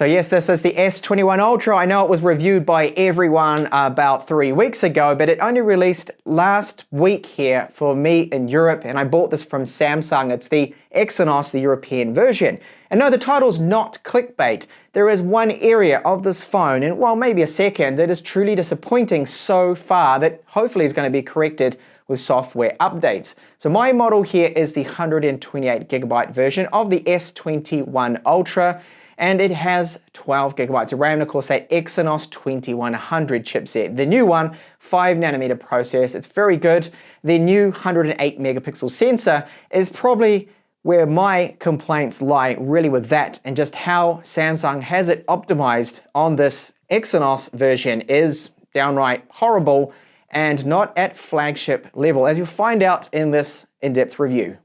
So yes, this is the S21 Ultra. I know it was reviewed by everyone about 3 weeks ago, but it only released last week here for me in Europe, and I bought this from Samsung. It's the Exynos, the European version. And no, the title's not clickbait. There is one area of this phone, and well, maybe a second, that is truly disappointing so far that hopefully is going to be corrected with software updates. So my model here is the 128GB version of the S21 Ultra. And it has 12 gigabytes of RAM, and of course that Exynos 2100 chipset. The new one, 5nm process, it's very good. The new 108 megapixel sensor is probably where my complaints lie really with that, and just how Samsung has it optimized on this Exynos version is downright horrible and not at flagship level, as you'll find out in this in-depth review.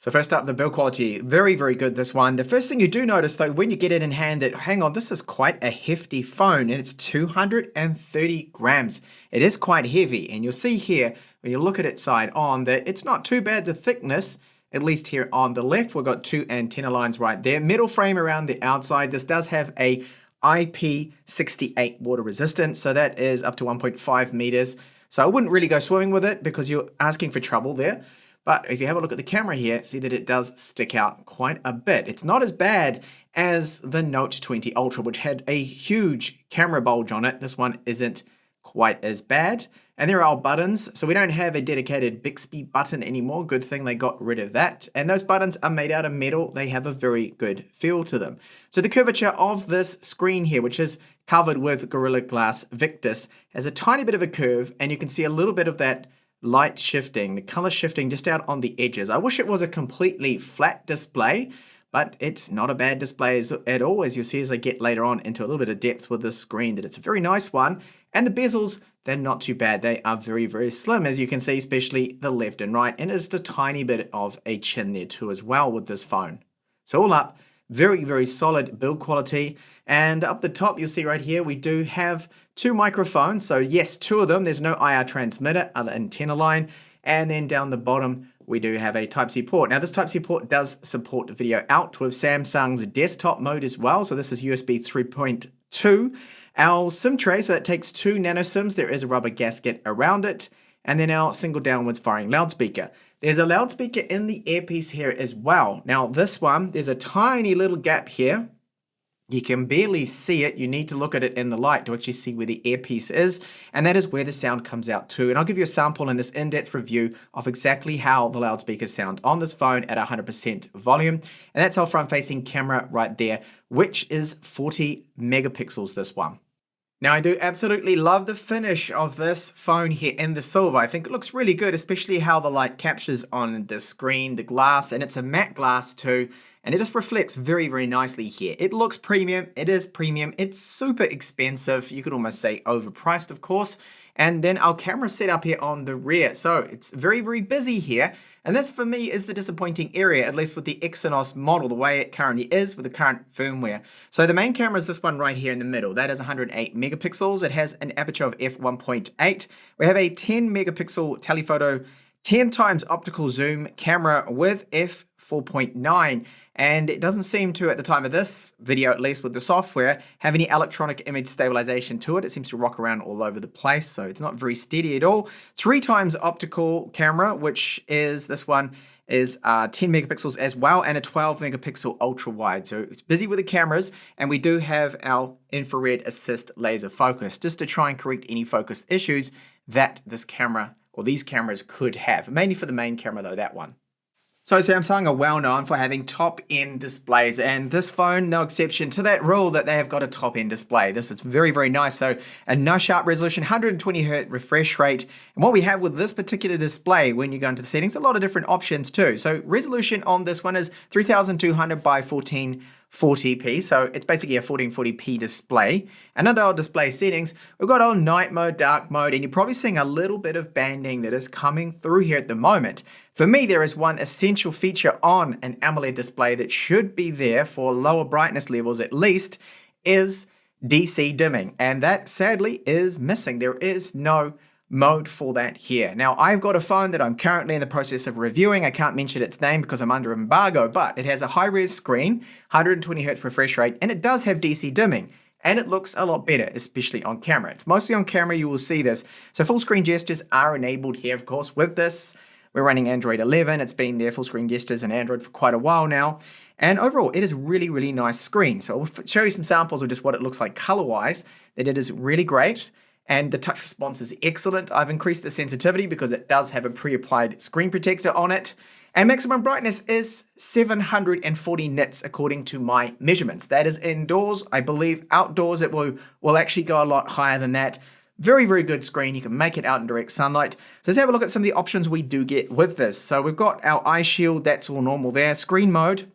So first up, the build quality, very, very good, this one. The first thing you do notice though, when you get it in hand, that hang on, this is quite a hefty phone, and it's 230 grams. It is quite heavy, and you'll see here, when you look at it side on, that it's not too bad, the thickness, at least here on the left. We've got two antenna lines right there. Metal frame around the outside. This does have a IP68 water resistance, so that is up to 1.5 meters. So I wouldn't really go swimming with it because you're asking for trouble there. But if you have a look at the camera here, see that it does stick out quite a bit. It's not as bad as the Note 20 Ultra, which had a huge camera bulge on it. This one isn't quite as bad. And there are buttons, so we don't have a dedicated Bixby button anymore. Good thing they got rid of that. And those buttons are made out of metal. They have a very good feel to them. So the curvature of this screen here, which is covered with Gorilla Glass Victus, has a tiny bit of a curve, and you can see a little bit of that light shifting, the color shifting just out on the edges. I wish it was a completely flat display, but it's not a bad display at all, as you'll see as I get later on into a little bit of depth with this screen, that it's a very nice one. And the bezels, they're not too bad. They are very, very slim, as you can see, especially the left and right, and just a tiny bit of a chin there too as well with this phone. So all up, very, very solid build quality. And up the top, you'll see right here, we do have two microphones. So yes, two of them. There's no IR transmitter, other antenna line. And then down the bottom, we do have a Type-C port. Now this Type-C port does support video out with Samsung's desktop mode as well. So this is USB 3.2. Our SIM tray, so that takes 2 nano SIMs. There is a rubber gasket around it. And then our single downwards firing loudspeaker. There's a loudspeaker in the earpiece here as well. Now this one, there's a tiny little gap here. You can barely see it. You need to look at it in the light to actually see where the earpiece is. And that is where the sound comes out too. And I'll give you a sample in this in-depth review of exactly how the loudspeakers sound on this phone at 100% volume. And that's our front-facing camera right there, which is 40 megapixels, this one. Now, I do absolutely love the finish of this phone here in the silver. I think it looks really good, especially how the light captures on the screen, the glass, and it's a matte glass too. And it just reflects very, very nicely here. It looks premium. It is premium. It's super expensive. You could almost say overpriced, of course. And then our camera setup here on the rear. So it's very, very busy here. And this for me is the disappointing area, at least with the Exynos model, the way it currently is with the current firmware. So the main camera is this one right here in the middle. That is 108 megapixels. It has an aperture of f1.8. We have a 10 megapixel telephoto 10 times optical zoom camera with f4.9. And it doesn't seem to, at the time of this video, at least with the software, have any electronic image stabilization to it. It seems to rock around all over the place, so it's not very steady at all. 3 times optical camera, which is, this one is 10 megapixels as well, and a 12 megapixel ultra wide. So it's busy with the cameras, and we do have our infrared assist laser focus, just to try and correct any focus issues that this camera or these cameras could have. Mainly for the main camera though, that one. So Samsung are well known for having top-end displays, and this phone, no exception to that rule that they have got a top-end display. This is very, very nice. So a nice sharp resolution, 120Hz refresh rate. And what we have with this particular display, when you go into the settings, a lot of different options too. So resolution on this one is 3200 by 1440p, so it's basically a 1440p display. And under our display settings, we've got our night mode, dark mode, and you're probably seeing a little bit of banding that is coming through here at the moment. For me, there is one essential feature on an AMOLED display that should be there for lower brightness levels at least, is DC dimming. And that sadly is missing. There is no mode for that here. Now, I've got a phone that I'm currently in the process of reviewing. I can't mention its name because I'm under embargo, but it has a high-res screen, 120 Hz refresh rate, and it does have DC dimming. And it looks a lot better, especially on camera. It's mostly on camera you will see this. So full screen gestures are enabled here, of course, with this. We're running Android 11. It's been there, full screen gestures in Android for quite a while now. And overall, it is really, really nice screen. So I'll show you some samples of just what it looks like color-wise, that it is really great. And the touch response is excellent. I've increased the sensitivity because it does have a pre-applied screen protector on it. And maximum brightness is 740 nits according to my measurements. That is indoors. I believe outdoors it will actually go a lot higher than that. Very, very good screen. You can make it out in direct sunlight. So let's have a look at some of the options we do get with this. So we've got our eye shield. That's all normal there. Screen mode.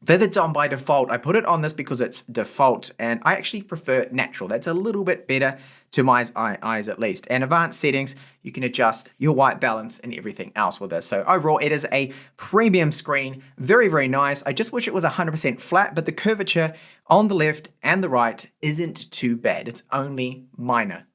Vivid's on by default. I put it on this because it's default, and I actually prefer natural. That's a little bit better to my eyes at least. And advanced settings, you can adjust your white balance and everything else with this. So overall, it is a premium screen. Very, very nice. I just wish it was 100% flat, but the curvature on the left and the right isn't too bad. It's only minor.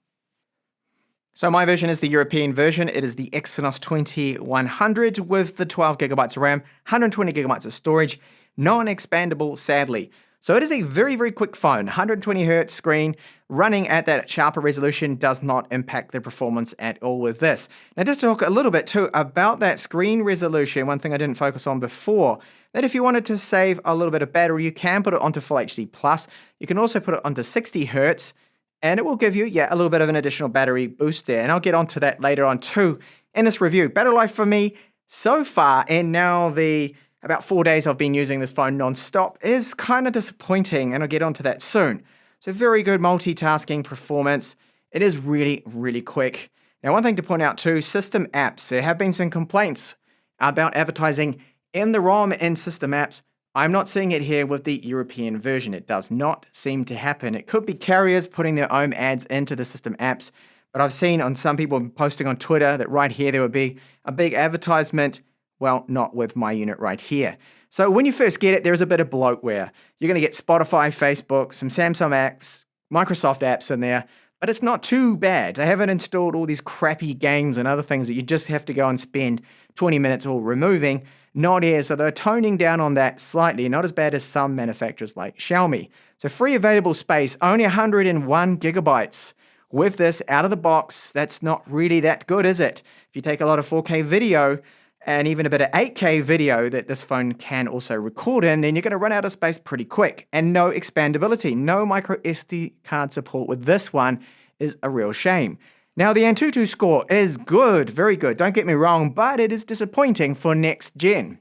So my version is the European version. It is the Exynos 2100 with the 12 gigabytes of RAM, 120 gigabytes of storage, non-expandable, sadly. So it is a very, very quick phone. 120 Hz screen running at that sharper resolution does not impact the performance at all with this. Now just to talk a little bit too about that screen resolution, one thing I didn't focus on before, that if you wanted to save a little bit of battery, you can put it onto Full HD+. You can also put it onto 60 Hz, and it will give you, a little bit of an additional battery boost there. And I'll get onto that later on too in this review. Battery life for me so far, and now about 4 days I've been using this phone non-stop, is kind of disappointing, and I'll get onto that soon. So very good multitasking performance. It is really, really quick. Now, one thing to point out too, system apps. There have been some complaints about advertising in the ROM in system apps. I'm not seeing it here with the European version. It does not seem to happen. It could be carriers putting their own ads into the system apps, but I've seen on some people posting on Twitter that right here there would be a big advertisement. Well, not with my unit right here. So when you first get it, there's a bit of bloatware. You're going to get Spotify, Facebook, some Samsung apps, Microsoft apps in there, but it's not too bad. They haven't installed all these crappy games and other things that you just have to go and spend 20 minutes all removing. Not here, so they're toning down on that slightly, not as bad as some manufacturers like Xiaomi. So free available space, only 101 gigabytes. With this out of the box, that's not really that good, is it? If you take a lot of 4K video, and even a bit of 8K video that this phone can also record in, then you're going to run out of space pretty quick. And no expandability, no micro SD card support with this one is a real shame. Now, the Antutu score is good, very good, don't get me wrong, but it is disappointing for next gen.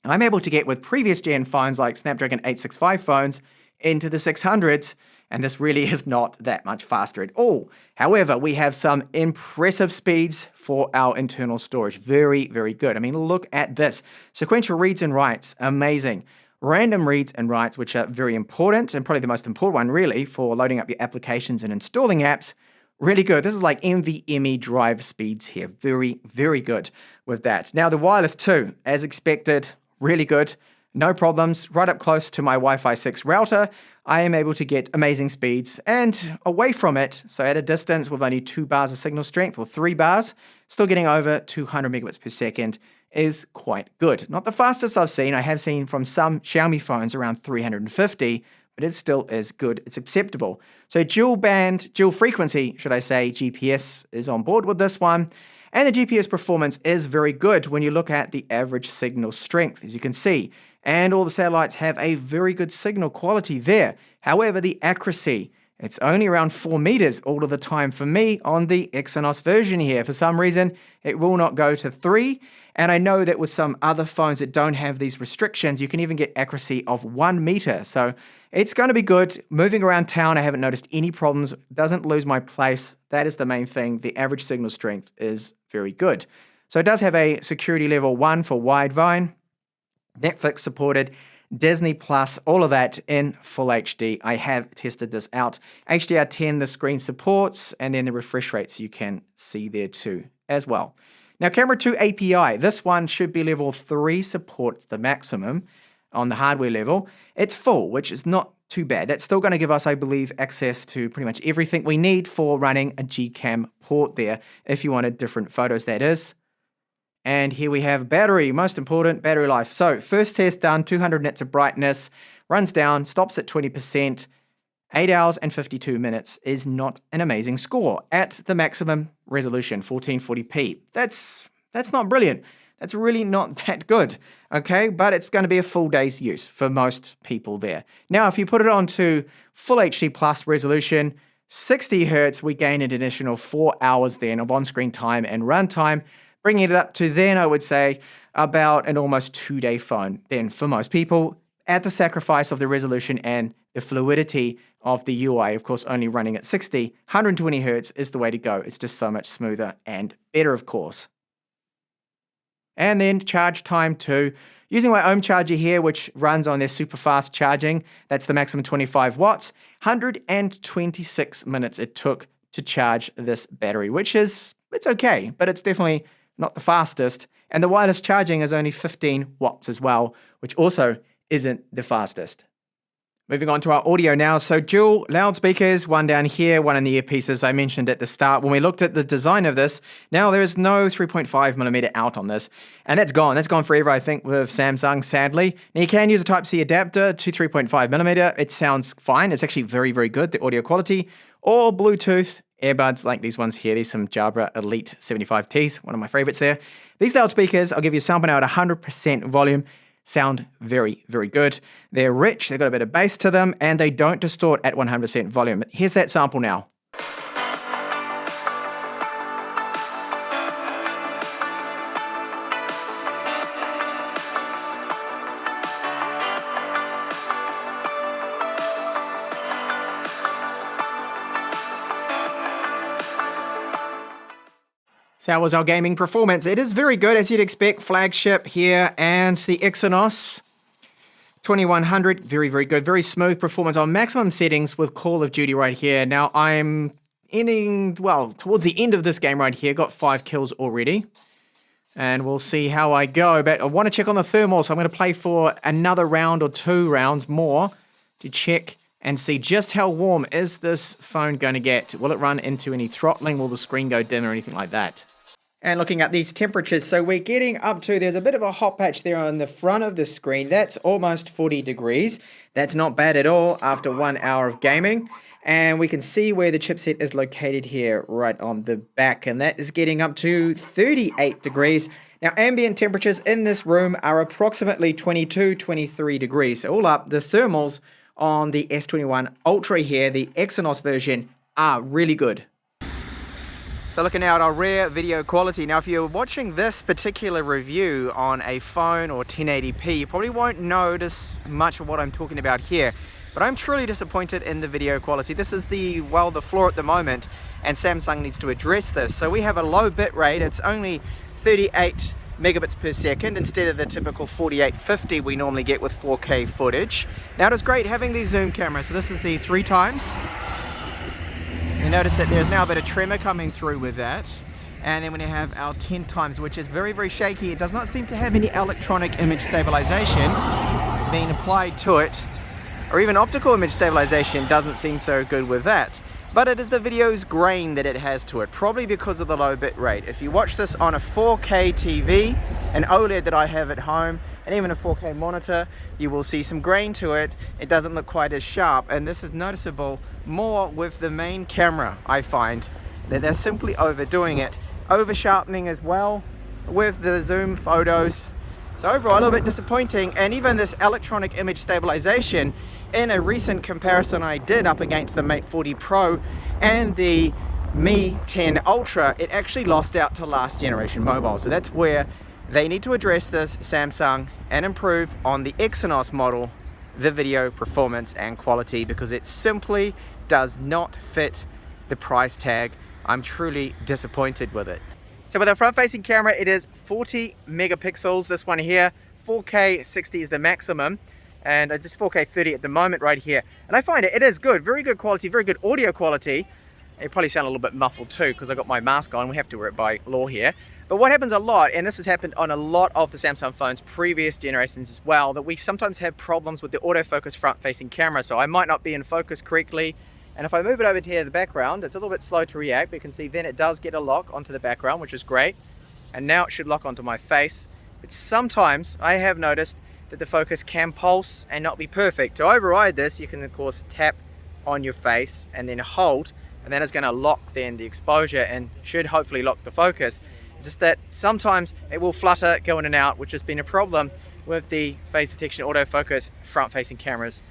I'm able to get with previous gen phones like Snapdragon 865 phones into the 600s, and this really is not that much faster at all. However, we have some impressive speeds for our internal storage. Very, very good. I mean, look at this. Sequential reads and writes, amazing. Random reads and writes, which are very important, and probably the most important one really for loading up your applications and installing apps, really good. This is like NVMe drive speeds here. Very, very good with that. Now, the wireless too, as expected, really good. No problems. Right up close to my Wi-Fi 6 router, I am able to get amazing speeds, and away from it, so at a distance with only 2 bars of signal strength or 3 bars, still getting over 200 megabits per second is quite good. Not the fastest I've seen. I have seen from some Xiaomi phones around 350, but it still is good. It's acceptable. So dual frequency, should I say, GPS is on board with this one. And the GPS performance is very good when you look at the average signal strength, as you can see. And all the satellites have a very good signal quality there. However, the accuracy, it's only around 4 meters all of the time for me on the Exynos version here. For some reason, it will not go to 3. And I know that with some other phones that don't have these restrictions, you can even get accuracy of 1 meter. So it's going to be good. Moving around town, I haven't noticed any problems. Doesn't lose my place. That is the main thing. The average signal strength is very good. So it does have a security level 1 for Widevine. Netflix supported, Disney Plus, all of that in Full HD. I have tested this out. HDR10 the screen supports, and then the refresh rates you can see there too as well. Now, Camera 2 API, this one should be level 3, supports the maximum. on the hardware level. It's full, which is not too bad. That's still going to give us, I believe, access to pretty much everything we need for running a Gcam port there, if you wanted different photos, that is. And here we have battery, most important, battery life. So first test done, 200 nits of brightness, runs down, stops at 20%, 8 hours and 52 minutes is not an amazing score at the maximum resolution, 1440p. That's not brilliant. That's really not that good, okay? But it's going to be a full day's use for most people there. Now, if you put it on to full HD plus resolution, 60 hertz, we gain an additional 4 hours then of on-screen time and runtime, bringing it up to then, I would say, about an almost 2-day phone then for most people, at the sacrifice of the resolution and the fluidity of the UI, of course, only running at 60. 120 hertz is the way to go. It's just so much smoother and better, of course. And then charge time too. Using my ohm charger here, which runs on their super fast charging, that's the maximum 25 watts, 126 minutes it took to charge this battery, which is, it's okay, but it's definitely not the fastest. And the wireless charging is only 15 watts as well, which also isn't the fastest. Moving on to our audio now. So dual loudspeakers, one down here, one in the earpieces I mentioned at the start. When we looked at the design of this, now there is no 3.5mm out on this. And that's gone. That's gone forever, I think, with Samsung, sadly. Now you can use a Type-C adapter to 3.5mm. It sounds fine. It's actually very, very good, the audio quality. Or Bluetooth earbuds like these ones here. These some Jabra Elite 75Ts, one of my favorites there. These loudspeakers, I'll give you a sample now at 100% volume. Sound very, very good. They're rich, they've got a bit of bass to them, and they don't distort at 100% volume. Here's that sample now. So how was our gaming performance? It is very good, as you'd expect. Flagship here, and the Exynos 2100, very, very good. Very smooth performance on maximum settings with Call of Duty right here. Now, I'm ending, well, towards the end of this game right here. Got 5 kills already. And we'll see how I go. But I want to check on the thermal, so I'm going to play for another round or 2 rounds more to check and see just how warm is this phone going to get. Will it run into any throttling? Will the screen go dim or anything like that? And looking at these temperatures, so we're getting up to, there's a bit of a hot patch there on the front of the screen. That's almost 40 degrees. That's not bad at all after 1 hour of gaming. And we can see where the chipset is located here, right on the back. And that is getting up to 38 degrees. Now, ambient temperatures in this room are approximately 22, 23 degrees. So all up, the thermals on the S21 Ultra here, the Exynos version, are really good. So looking now at our rare video quality. Now, if you're watching this particular review on a phone or 1080p, you probably won't notice much of what I'm talking about here. But I'm truly disappointed in the video quality. This is the floor at the moment, and Samsung needs to address this. So we have a low bit rate. It's only 38 megabits per second instead of the typical 4850 we normally get with 4K footage. Now, it is great having these zoom cameras. So this is the 3 times. You notice that there's now a bit of tremor coming through with that. And then when you have our 10 times, which is very, very shaky, it does not seem to have any electronic image stabilization being applied to it, or even optical image stabilization doesn't seem so good with that. But it is the video's grain that it has to it, probably because of the low bit rate. If you watch this on a 4K TV, an OLED that I have at home, and even a 4K monitor, you will see some grain to it. It doesn't look quite as sharp, and this is noticeable more with the main camera. I find that they're simply overdoing it. Over sharpening as well with the zoom photos. So overall, a little bit disappointing. And even this electronic image stabilization, in a recent comparison I did up against the Mate 40 Pro and the Mi 10 Ultra, it actually lost out to last generation mobile. So that's where they need to address this, Samsung, and improve on the Exynos model the video performance and quality, because it simply does not fit the price tag. I'm truly disappointed with it. So with our front-facing camera, it is 40 megapixels, this one here. 4K 60 is the maximum, and just 4K 30 at the moment right here. And I find it is good, very good quality, very good audio quality. It probably sound a little bit muffled too, because I got my mask on. We have to wear it by law here. But what happens a lot, and this has happened on a lot of the Samsung phones previous generations as well, that we sometimes have problems with the autofocus front-facing camera. So I might not be in focus correctly, and if I move it over to here, the background, it's a little bit slow to react, but you can see then it does get a lock onto the background, which is great. And now it should lock onto my face. But sometimes I have noticed that the focus can pulse and not be perfect. To override this, you can of course tap on your face and then hold, and then it's going to lock then the exposure and should hopefully lock the focus. It's just that sometimes it will flutter, go in and out, which has been a problem with the face detection autofocus front-facing cameras.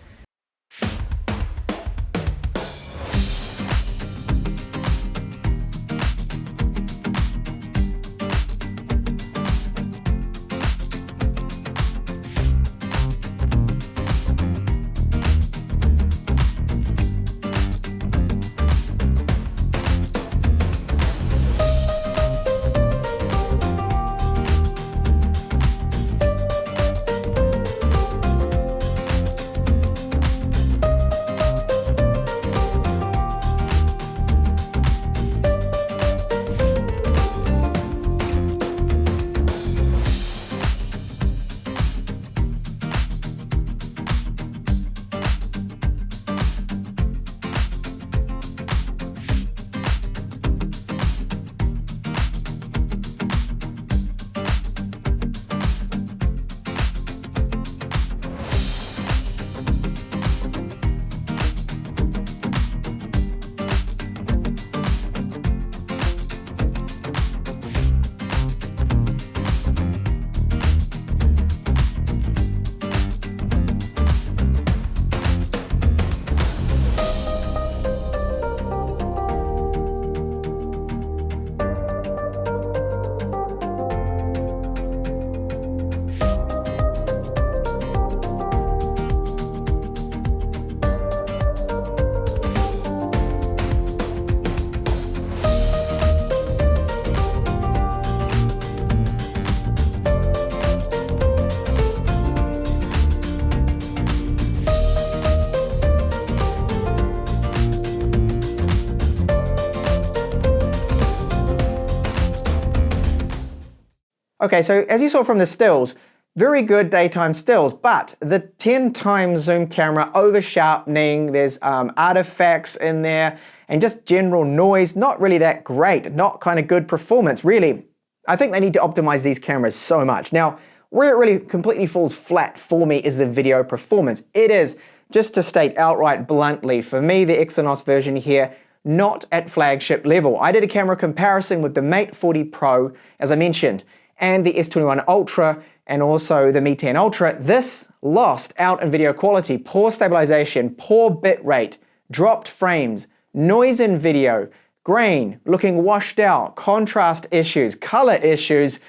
Okay, so as you saw from the stills, very good daytime stills, but the 10 times zoom camera over sharpening, there's artifacts in there, and just general noise, not really that great, not kind of good performance, really. I think they need to optimize these cameras so much. Now, where it really completely falls flat for me is the video performance. It is, just to state outright bluntly, for me, the Exynos version here, not at flagship level. I did a camera comparison with the Mate 40 Pro, as I mentioned, and the S21 Ultra, and also the Mi 10 Ultra. This lost out in video quality, poor stabilization, poor bit rate, dropped frames, noise in video, grain, looking washed out, contrast issues, color issues,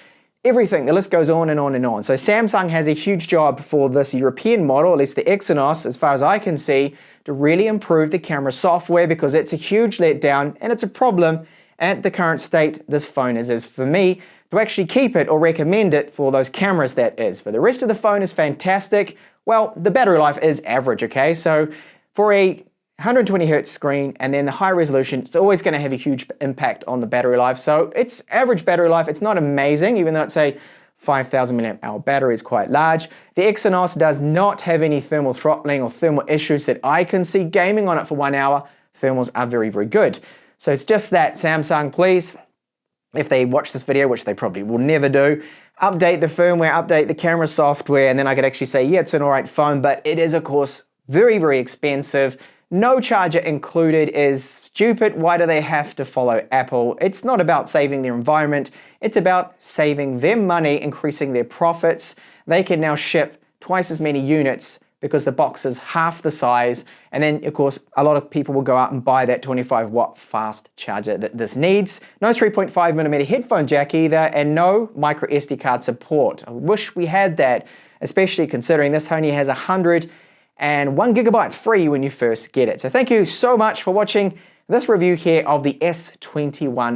everything. The list goes on and on and on. So Samsung has a huge job for this European model, at least the Exynos, as far as I can see, to really improve the camera software, because it's a huge letdown and it's a problem at the current state this phone is for me. To actually keep it or recommend it for those cameras, that is. For the rest of the phone is fantastic. Well, the battery life is average, okay? So for a 120 Hz screen and then the high resolution, it's always going to have a huge impact on the battery life. So it's average battery life. It's not amazing, even though it's a 5,000 mAh battery is quite large. The Exynos does not have any thermal throttling or thermal issues that I can see. Gaming on it for 1 hour, thermals are very, very good. So it's just that, Samsung, please, if they watch this video, which they probably will never do, update the firmware, update the camera software, and then I could actually say, yeah, it's an alright phone, but it is, of course, very, very expensive. No charger included is stupid. Why do they have to follow Apple? It's not about saving their environment. It's about saving them money, increasing their profits. They can now ship twice as many units because the box is half the size. And then, of course, a lot of people will go out and buy that 25-watt fast charger that this needs. No 3.5mm headphone jack either, and no micro SD card support. I wish we had that, especially considering this only has 101 gigabytes free when you first get it. So thank you so much for watching this review here of the S21